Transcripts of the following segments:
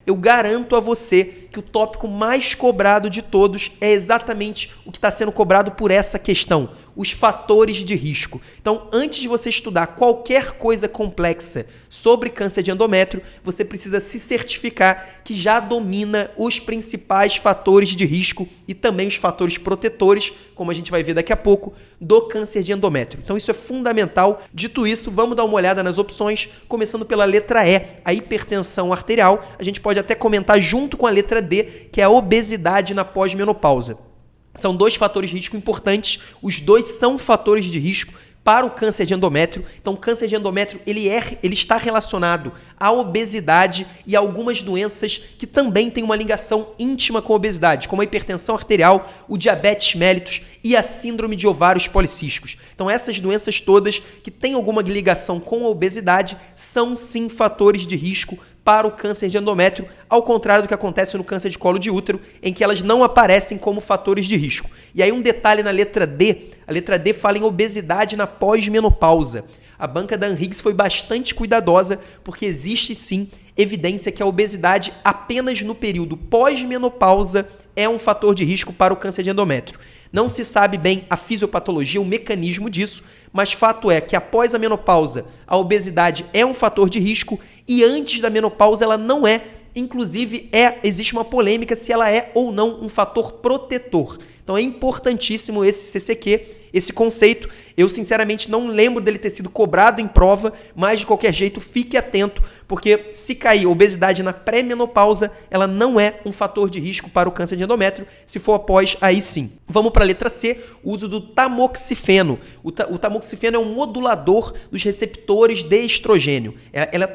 Eu garanto a você que o tópico mais cobrado de todos é exatamente o que está sendo cobrado por essa questão, os fatores de risco. Então, antes de você estudar qualquer coisa complexa sobre câncer de endométrio, você precisa se certificar que já domina os principais fatores de risco e também os fatores protetores, como a gente vai ver daqui a pouco, do câncer de endométrio. Então, isso é fundamental. Dito isso, vamos dar uma olhada nas opções, começando pela letra E, a hipertensão arterial. A gente pode até comentar junto com a letra D, que é a obesidade na pós-menopausa. São dois fatores de risco importantes, os dois são fatores de risco para o câncer de endométrio. Então, o câncer de endométrio ele está relacionado à obesidade e a algumas doenças que também têm uma ligação íntima com a obesidade, como a hipertensão arterial, o diabetes mellitus e a síndrome de ovários policísticos. Então, essas doenças todas que têm alguma ligação com a obesidade são sim fatores de risco para o câncer de endométrio, ao contrário do que acontece no câncer de colo de útero, em que elas não aparecem como fatores de risco. E aí um detalhe na letra D, a letra D fala em obesidade na pós-menopausa. A banca da Anhiggs foi bastante cuidadosa, porque existe sim evidência que a obesidade apenas no período pós-menopausa é um fator de risco para o câncer de endométrio. Não se sabe bem a fisiopatologia, o mecanismo disso, mas fato é que após a menopausa, a obesidade é um fator de risco e antes da menopausa ela não é. Inclusive, existe uma polêmica se ela é ou não um fator protetor. Então é importantíssimo esse CCQ, esse conceito. Eu, sinceramente, não lembro dele ter sido cobrado em prova, mas, de qualquer jeito, fique atento, porque se cair obesidade na pré-menopausa, ela não é um fator de risco para o câncer de endométrio. Se for após, aí sim. Vamos para a letra C, o uso do tamoxifeno. O tamoxifeno é um modulador dos receptores de estrogênio.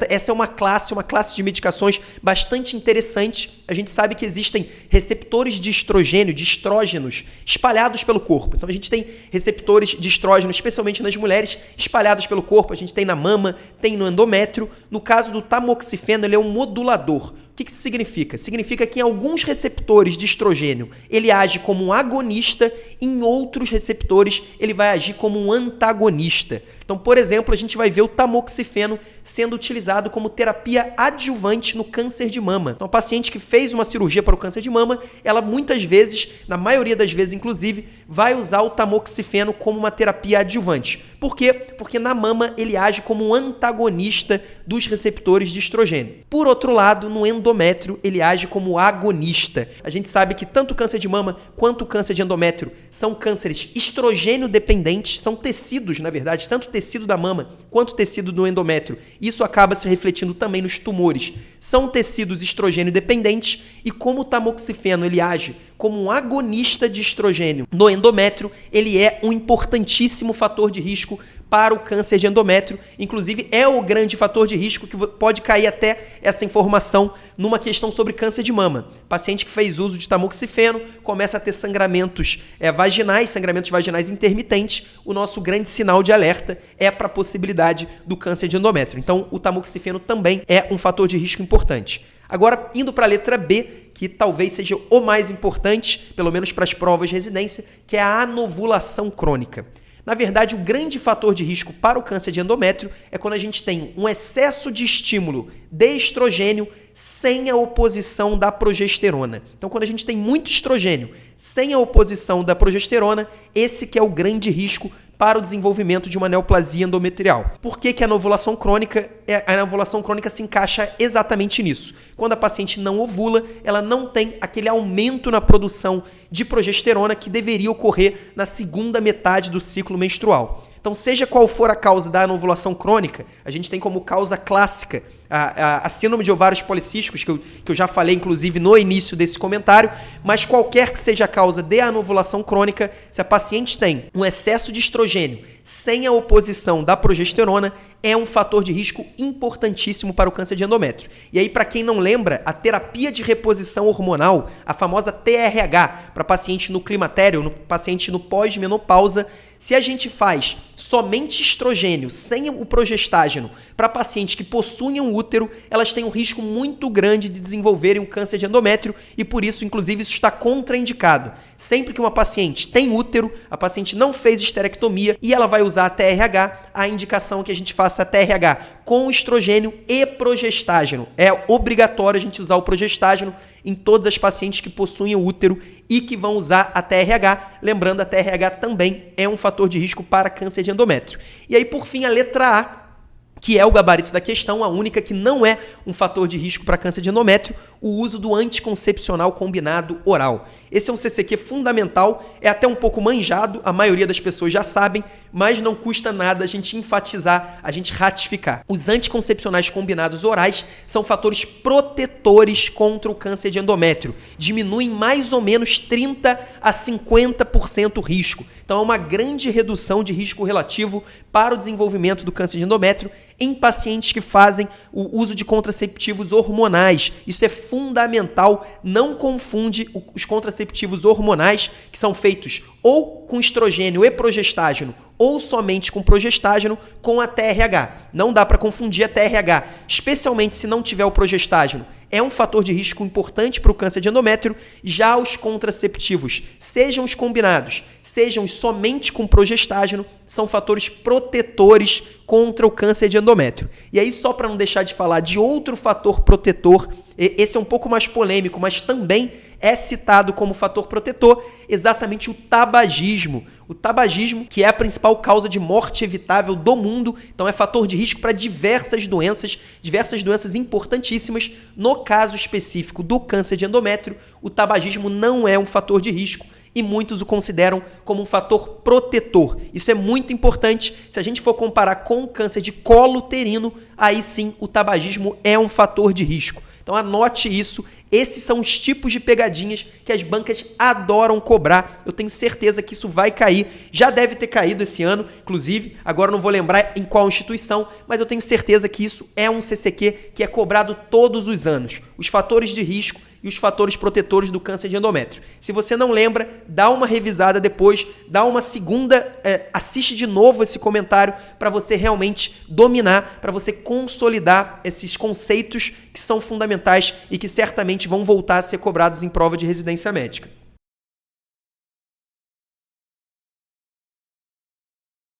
Essa é uma classe de medicações bastante interessante. A gente sabe que existem receptores de estrogênio, de estrógenos, espalhados pelo corpo. Então, a gente tem receptores de estrógeno, especialmente nas mulheres, espalhados pelo corpo. A gente tem na mama, tem no endométrio. No caso do tamoxifeno, ele é um modulador. O que isso significa? Significa que em alguns receptores de estrogênio ele age como um agonista, em outros receptores ele vai agir como um antagonista. Então, por exemplo, a gente vai ver o tamoxifeno sendo utilizado como terapia adjuvante no câncer de mama. Então, a paciente que fez uma cirurgia para o câncer de mama, ela muitas vezes, na maioria das vezes inclusive, vai usar o tamoxifeno como uma terapia adjuvante. Por quê? Porque na mama ele age como um antagonista dos receptores de estrogênio. Por outro lado, no endométrio ele age como agonista. A gente sabe que tanto o câncer de mama quanto o câncer de endométrio são cânceres estrogênio dependentes, são tecidos, na verdade, tanto tecido da mama quanto tecido do endométrio. Isso acaba se refletindo também nos tumores. São tecidos estrogênio dependentes e como o tamoxifeno ele age como um agonista de estrogênio no endométrio, ele é um importantíssimo fator de risco para o câncer de endométrio. Inclusive, é o grande fator de risco que pode cair até essa informação numa questão sobre câncer de mama. Paciente que fez uso de tamoxifeno começa a ter sangramentos vaginais intermitentes. O nosso grande sinal de alerta é para a possibilidade do câncer de endométrio. Então, o tamoxifeno também é um fator de risco importante. Agora, indo para a letra B, que talvez seja o mais importante, pelo menos para as provas de residência, que é a anovulação crônica. Na verdade, o grande fator de risco para o câncer de endométrio é quando a gente tem um excesso de estímulo de estrogênio sem a oposição da progesterona. Então, quando a gente tem muito estrogênio sem a oposição da progesterona, esse que é o grande risco para o desenvolvimento de uma neoplasia endometrial. Por que a anovulação crônica? A anovulação crônica se encaixa exatamente nisso. Quando a paciente não ovula, ela não tem aquele aumento na produção de progesterona que deveria ocorrer na segunda metade do ciclo menstrual. Então, seja qual for a causa da anovulação crônica, a gente tem como causa clássica a síndrome de ovários policísticos, que eu já falei, inclusive, no início desse comentário, mas qualquer que seja a causa de anovulação crônica, se a paciente tem um excesso de estrogênio sem a oposição da progesterona, é um fator de risco importantíssimo para o câncer de endométrio. E aí, para quem não lembra, a terapia de reposição hormonal, a famosa TRH, para paciente no climatério, no paciente no pós-menopausa, se a gente faz somente estrogênio sem o progestágeno para pacientes que possuem um útero, elas têm um risco muito grande de desenvolverem um câncer de endométrio e por isso, inclusive, isso está contraindicado. Sempre que uma paciente tem útero, a paciente não fez esterectomia e ela vai usar a TRH, a indicação é que a gente faça a TRH com estrogênio e progestágeno. É obrigatório a gente usar o progestágeno em todas as pacientes que possuem o útero e que vão usar a TRH. Lembrando, a TRH também é um fator de risco para câncer de endométrio. E aí, por fim, a letra A, que é o gabarito da questão, a única que não é um fator de risco para câncer de endométrio, o uso do anticoncepcional combinado oral. Esse é um CCQ fundamental, é até um pouco manjado, a maioria das pessoas já sabem, mas não custa nada a gente enfatizar, a gente ratificar. Os anticoncepcionais combinados orais são fatores protetores contra o câncer de endométrio. Diminuem mais ou menos 30% a 50% o risco. Então é uma grande redução de risco relativo para o desenvolvimento do câncer de endométrio em pacientes que fazem o uso de contraceptivos hormonais. Isso é fundamental, não confunde os contraceptivos hormonais, que são feitos ou com estrogênio e progestágeno, ou somente com progestágeno, com a TRH. Não dá para confundir a TRH, especialmente se não tiver o progestágeno. É um fator de risco importante para o câncer de endométrio. Já os contraceptivos, sejam os combinados, sejam os somente com progestágeno, são fatores protetores contra o câncer de endométrio. E aí, só para não deixar de falar de outro fator protetor, esse é um pouco mais polêmico, mas também é citado como fator protetor, exatamente o tabagismo. O tabagismo, que é a principal causa de morte evitável do mundo, então é fator de risco para diversas doenças importantíssimas. No caso específico do câncer de endométrio, o tabagismo não é um fator de risco e muitos o consideram como um fator protetor. Isso é muito importante. Se a gente for comparar com o câncer de colo uterino, aí sim o tabagismo é um fator de risco. Então anote isso. Esses são os tipos de pegadinhas que as bancas adoram cobrar. Eu tenho certeza que isso vai cair. Já deve ter caído esse ano, inclusive. Agora não vou lembrar em qual instituição, mas eu tenho certeza que isso é um CCQ que é cobrado todos os anos. Os fatores de risco e os fatores protetores do câncer de endométrio. Se você não lembra, dá uma revisada depois, dá uma segunda, assiste de novo esse comentário para você realmente dominar, para você consolidar esses conceitos que são fundamentais e que certamente vão voltar a ser cobrados em prova de residência médica.